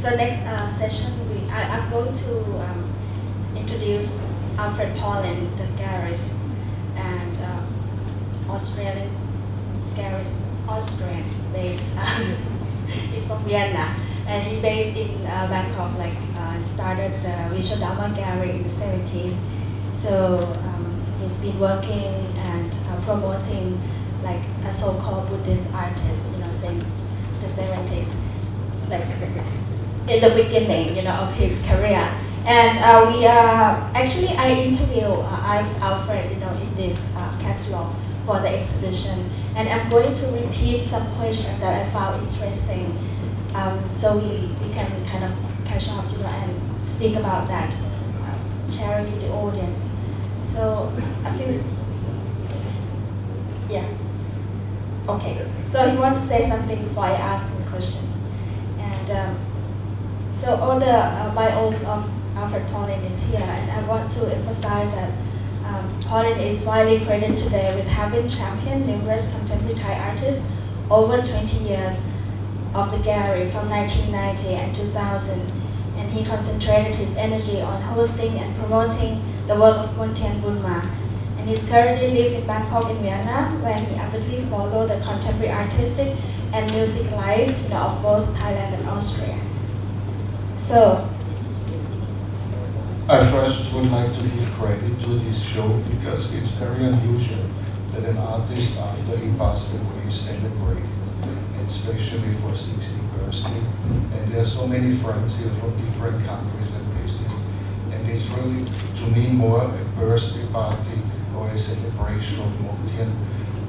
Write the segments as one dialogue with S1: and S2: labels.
S1: So next session, I'm going to introduce Alfred Pawlin, the Garris, and Australian Garris, Austrian based. He's from Vienna, and he's based in Bangkok. Started the visual drama gallery in the 70s. So he's been working and promoting like a so-called Buddhist artist, since the 70s, like in the beginning, of his career. And I interviewed Alfred, in this catalog for the exhibition, and I'm going to repeat some questions that I found interesting, so we can kind of catch up, and speak about that, sharing with the audience. So I feel, yeah, okay. So he wants to say something before I ask him a question, and so all the bios of Alfred Pawlin is here, and I want to emphasize that Pawlin is widely credited today with having championed numerous contemporary Thai artists over 20 years of the gallery from 1990 and 2000, and he concentrated his energy on hosting and promoting the work of Montien Boonma. And he's currently live in Bangkok and Vienna, where he avidly follows the contemporary artistic and music life, of both Thailand and Austria. So,
S2: I first would like to give credit to this show because it's very unusual that an artist after he passed away is celebrated, especially for 60th birthday. And there are so many friends here from different countries and places, and it's really, to me, more a birthday party or a celebration of Montien,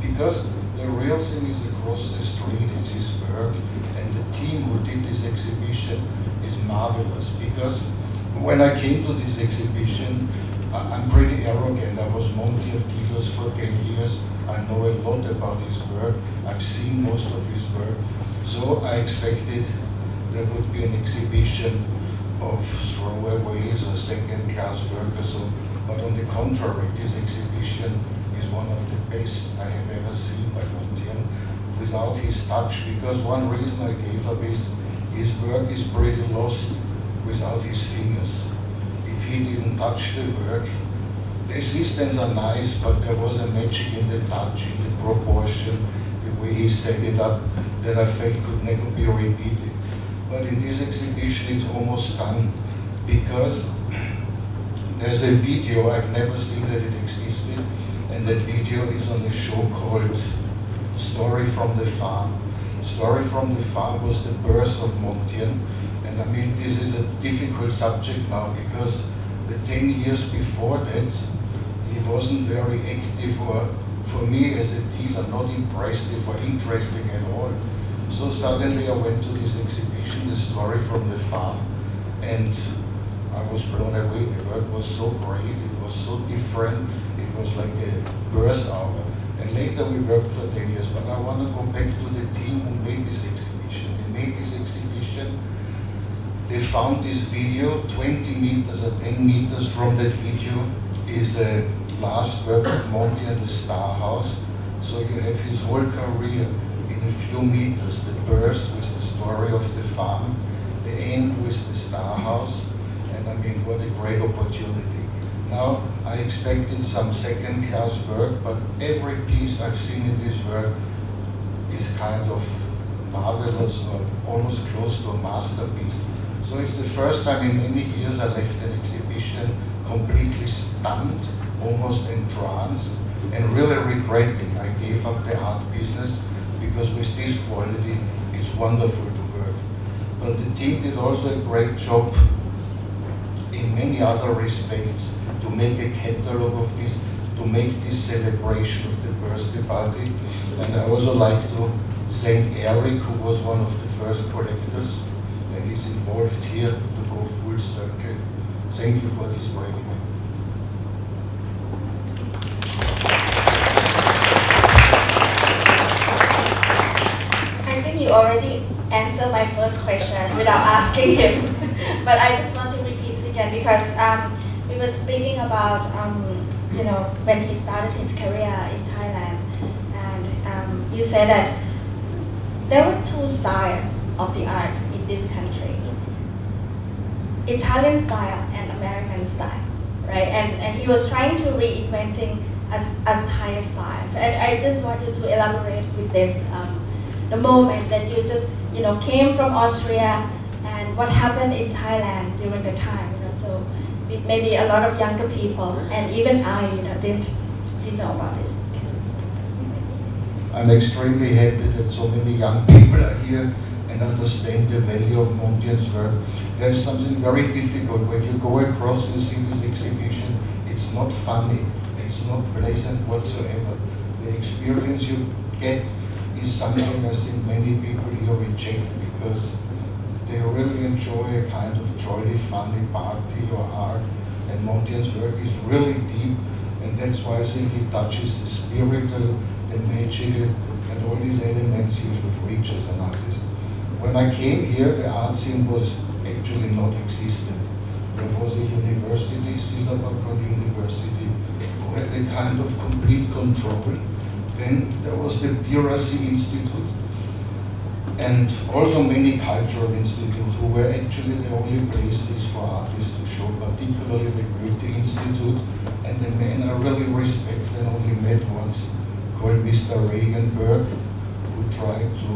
S2: because the real thing is across the street, it's his work, and the team who did this exhibition is marvelous, because when I came to this exhibition, I'm pretty arrogant. I was Montien dealers for 10 years. I know a lot about his work. I've seen most of his work. So I expected there would be an exhibition of throwaways or second-class work or so. But on the contrary, this exhibition is one of the best I have ever seen by Montien, without his touch. Because one reason I gave up is his work is pretty lost without his fingers. If he didn't touch the work, the assistants are nice, but there was a magic in the touch, in the proportion, the way he set it up, that I felt could never be repeated. But in this exhibition it's almost done, because there's a video, I've never seen that it existed, and that video is on a show called Story from the Farm. Story from the Farm was the birth of Montien. And I mean, this is a difficult subject now, because the 10 years before that, he wasn't very active, or for me as a dealer, not impressive or interesting at all. So suddenly I went to this exhibition, The Story from the Farm, and I was blown away. The work was so great, it was so different, it was like a birth hour. And later we worked for 10 years, but I want to go back to the team who made this exhibition. They made this exhibition. They found this video, 20 meters or 10 meters from that video is a last work of Montien, the Star House. So you have his whole career in a few meters, the birth with the story of the farm, the end with the Star House, and I mean, what a great opportunity. Now, I expected some second-class work, but every piece I've seen in this work is kind of marvelous or almost close to a masterpiece. So it's the first time in many years I left an exhibition completely stunned, almost entranced, and really regretting I gave up the art business, because with this quality it's wonderful to work. But the team did also a great job in many other respects to make a catalog of this, to make this celebration of the birthday party. And I also like to thank Eric, who was one of the first collectors, and is involved here to go full circle. Thank you for this webinar.
S1: I think you already answered my first question without asking him, but I just want to repeat it again, because we were speaking about when he started his career in Thailand, and you said that there were two styles of the art in this country. Italian style and American style, right? And he was trying to reinventing as Thai styles. And I just want you to elaborate with this, the moment that you just, came from Austria and what happened in Thailand during the time, so maybe a lot of younger people and even I, didn't know about this.
S2: I'm extremely happy that so many young people are here and understand the value of Montien's work. There's something very difficult when you go across and see this exhibition. It's not funny, it's not pleasant whatsoever. The experience you get is something I think many people here reject because they really enjoy a kind of jolly, funny party or art. And Montien's work is really deep, and that's why I think it touches the spiritual, the magical, and all these elements you should reach as an artist. When I came here, the art scene was actually not existent. There was a university, Silabakon University, who had a kind of complete control. Then there was the Birasi Institute, and also many cultural institutes who were actually the only places for artists to show, particularly the Gridthiya Institute, and the man I really respect and only met once, called Mr. Regenberg, who tried to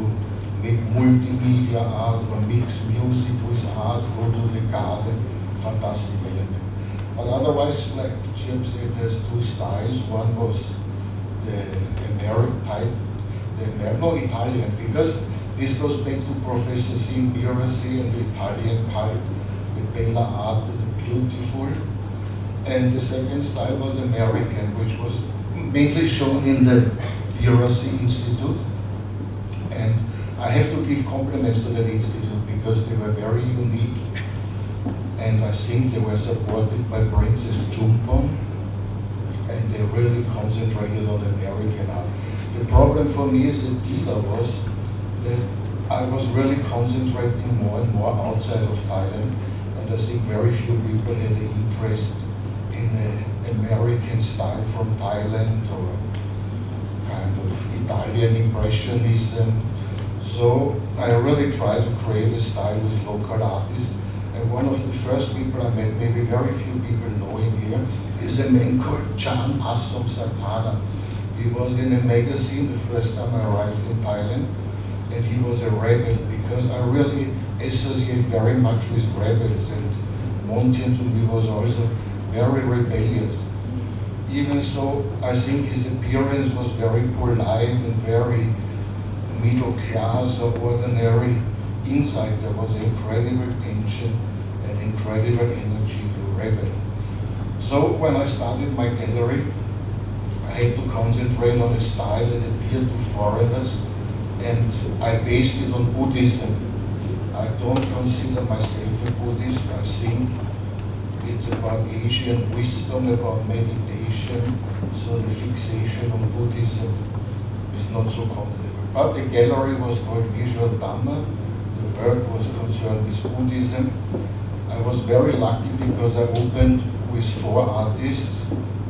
S2: make multimedia art or mix music with art, go to the garden, fantastic element. But otherwise, like Jim said, there's two styles. One was the American type, Italian, because this goes back to Professor Sim Birasi and the Italian type, the bella art, the beautiful. And the second style was American, which was mainly shown in the Birasi Institute. And I have to give compliments to that institute because they were very unique. And I think they were supported by Princess Chumpon, and they really concentrated on American art. The problem for me as a dealer was that I was really concentrating more and more outside of Thailand, and I think very few people had an interest in the American style from Thailand or kind of Italian Impressionism. So I really tried to create a style with local artists. And one of the first people I met, maybe very few people know him here, is a man called Chan Asom Satana. He was in a magazine the first time I arrived in Thailand, and he was a rebel because I really associate very much with rebels, and Montien to me was also very rebellious. Even so, I think his appearance was very polite and very middle class or ordinary. Inside there was incredible tension and incredible energy to rebel. So when I started my gallery, I had to concentrate on a style that appealed to foreigners, and I based it on Buddhism. I don't consider myself a Buddhist. I think it's about Asian wisdom, about meditation, so the fixation on Buddhism is not so comfortable. But the gallery was called Visual Dhamma. The work was concerned with Buddhism. I was very lucky because I opened with 4 artists,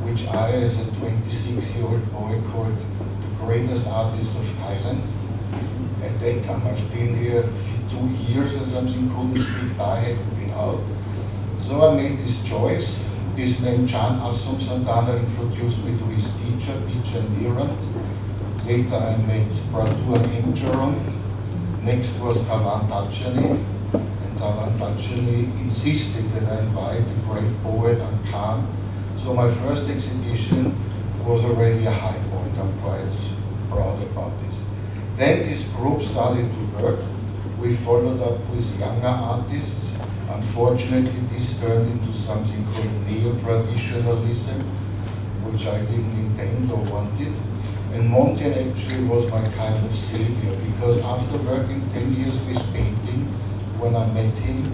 S2: which I, as a 26-year-old boy, called the greatest artist of Thailand. At that time, I've been here 2 years or something, couldn't speak Thai, hadn't been out. So I made this choice. This man, Chan Asom Santana, introduced me to his teacher, Picha Mira. Later I met Part4 and Emcheron. Next was Tavan Tachani. And Tavan Tachani insisted that I invite the great poet and Khan. So my first exhibition was already a high point. I'm quite proud about this. Then this group started to work. We followed up with younger artists. Unfortunately, this turned into something called neo-traditionalism, which I didn't intend or wanted. And Montien actually was my kind of savior, because after working 10 years with painting, when I met him,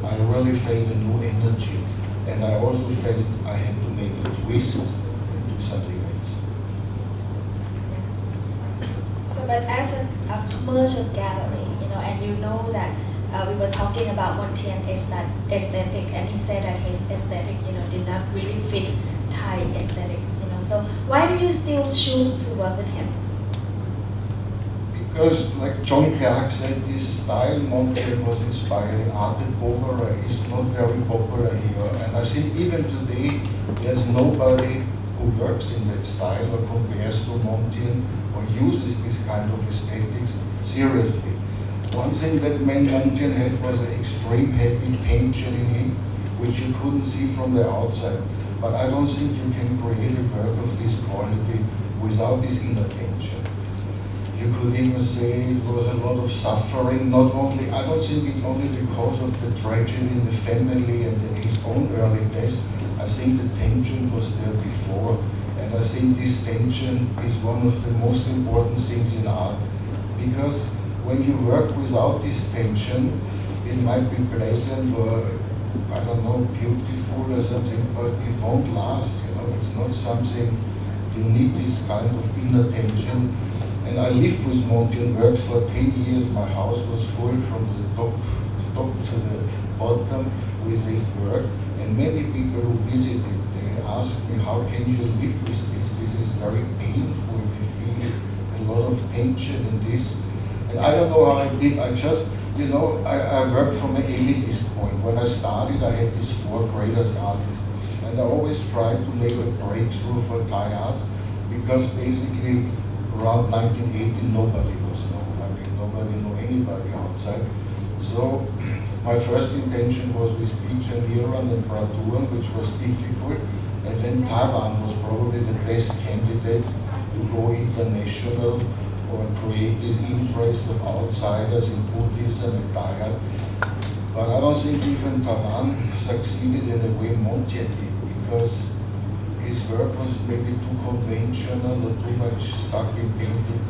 S2: I really felt a new energy. And I also felt I had to make a twist and do something else.
S1: So, but as a commercial gallery, and you know that we were talking about Montien aesthetic, and he said that his aesthetic, did not really fit Thai aesthetics, So why do you still choose to work with him?
S2: Because, like John Clark said, this style Montien was inspiring art and Boonma is not very popular here. And I think even today, there's nobody who works in that style or compares to Montien or uses this kind of aesthetics seriously. One thing that Montien had was an extreme heavy tension in him, which you couldn't see from the outside. But I don't think you can create a work of this quality without this inner tension. You could even say it was a lot of suffering, not only, I don't think it's only because of the tragedy in the family and his own early death. I think the tension was there before, and I think this tension is one of the most important things in art, because when you work without this tension, it might be pleasant or, I don't know, beautiful or something, but it won't last, you know, it's not something, you need this kind of inner tension. And I lived with Montien works for 10 years. My house was full from the top to the bottom with his work. And many people who visited, they asked me, how can you live with this? This is very painful. We feel a lot of tension in this. And I don't know how I did. I just, you know, I worked from an elitist point. When I started, I had these 4 greatest artists. And I always tried to make a breakthrough for Thai art, because basically, around 1980, nobody was known. I mean, nobody knew anybody outside. So my first intention was with Peach and Iran and Part4, which was difficult. And then Taiwan was probably the best candidate to go international or create this interest of outsiders in Buddhism and Thai art. But I don't think even Taiwan succeeded in the way Montien did, because his work was maybe too conventional or too much stuck in painting.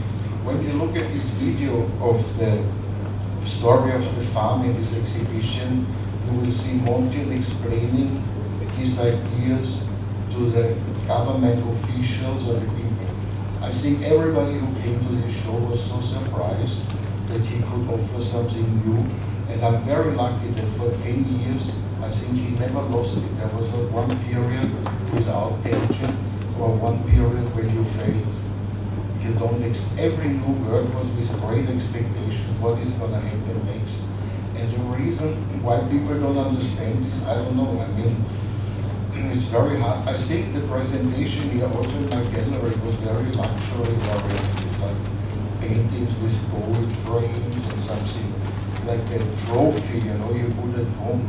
S2: When you look at this video of the story of the farm in this exhibition, you will see Montien explaining his ideas to the government officials or the people. I think everybody who came to this show was so surprised that he could offer something new. And I'm very lucky that for 10 years, I think he never lost it. There was not one period without tension or one period when you failed. You don't every new work was with great expectation. What is going to happen next? And the reason why people don't understand this, I don't know. I mean, it's very hard. I think the presentation here also in my gallery was very luxury oriented, like paintings with gold frames and something like a trophy, you know, you put at home.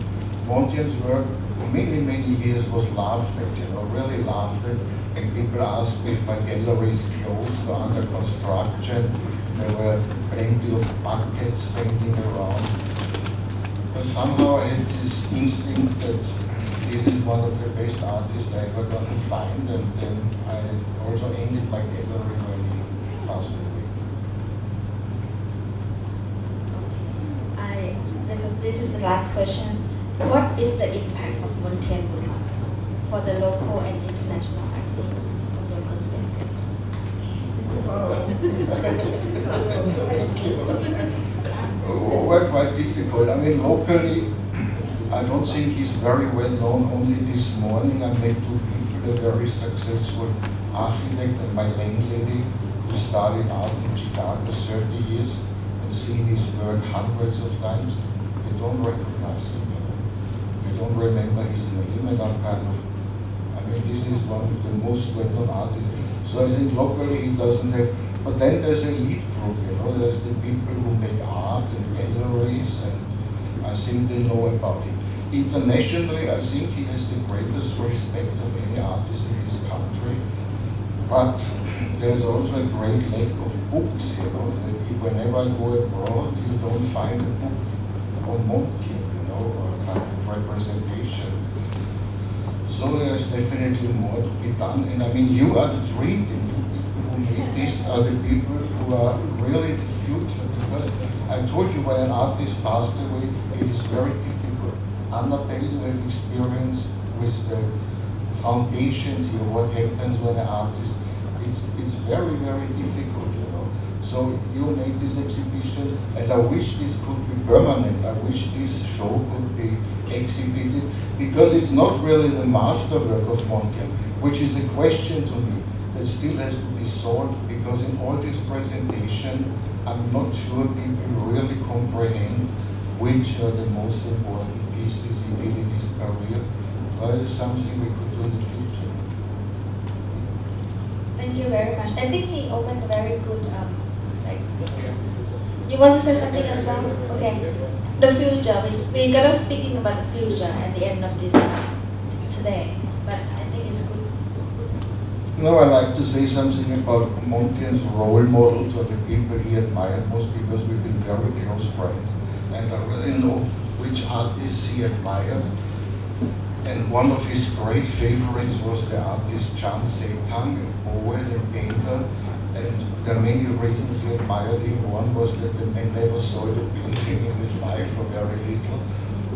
S2: Montien's work for many, many years was laughed at, you know, really laughed at. And people asked me if my gallery is closed or under construction. There were plenty of buckets standing around. But somehow I had this instinct that this is one of the best artists I ever going to find. And then I also ended my gallery when he passed away.
S1: This is the last question. What is the impact of Montien Boonma for the local and international art scene from your perspective?
S2: Quite difficult. I mean, locally, I don't think he's very well known. Only this morning I met 2 people, a very successful architect and my landlady who studied art in Chicago 30 years and seen his work hundreds of times. They don't recognize him. I don't remember his name, and I'm kind of, I mean, this is one of the most well-known artists. So I think locally he doesn't have, but then there's an elite group, you know, there's the people who make art and galleries, and I think they know about it. Internationally, I think he has the greatest respect of any artist in this country, but there's also a great lack of books, you know, that whenever I go abroad, you don't find a book on Montien, you know, or kind of representation. So there's definitely more to be done. And I mean, you are the dream. The people who make this are the people who are really the future. Because I told you when an artist passed away, it is very difficult. Annabelle, you have experience with the foundations here, what happens when an artist, it's very, very difficult, you know. So you made this exhibition, and I wish this could be permanent. I wish this show could be exhibited, because it's not really the masterwork of Montien, which is a question to me. The that still has to be solved, because in all this presentation, I'm not sure people really comprehend which are the most important pieces in really this career. But it's something we could do in the future.
S1: Thank you very much. I think he opened a very good, you want to say something as well? Okay. The future, we're gonna speaking about the future at the end of this today, but I think it's good.
S2: No, I like to say something about Montien's role models, or the people he admired most, because we've been very close friends, and I really know which artists he admired. And one of his great favorites was the artist Chan Se-tang, a poet and painter. And there are many reasons he admired him. One was that the man never saw the painting in his life, or very little.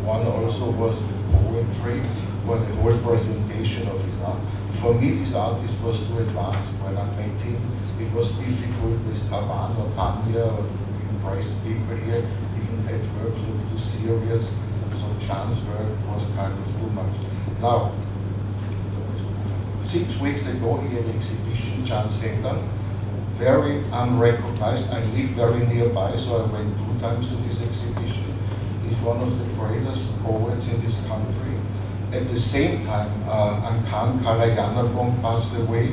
S2: One also was the poetry, or the whole presentation of his art. For me, this artist was too advanced. When I met him, it was difficult with Taban or Panya or impress people here. Even that work looked too serious. So Chan's work was kind of too much. Now, 6 weeks ago, he had an exhibition, Chan Center, very unrecognized. I live very nearby, so I went 2 times to this exhibition. He's one of the greatest poets in this country. At the same time, Angkhan Kalayanapong passed away.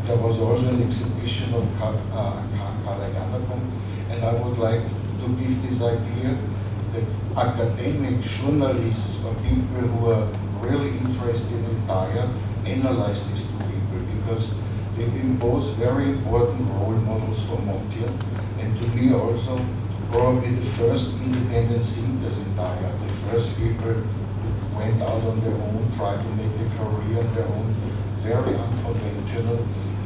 S2: There was also an exhibition of Angkhan Kalayanapong, and I would like to give this idea that academic journalists or people who are really interested in diet analyze these 2 people, because they've been both very important role models for Montien, and to me also probably the first independent thinkers in diet, the first people who went out on their own, tried to make a career on their own, very unconventional.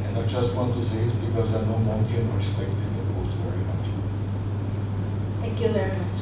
S2: And I just want to say it because I know Montien respected them both very much.
S1: Thank you very much.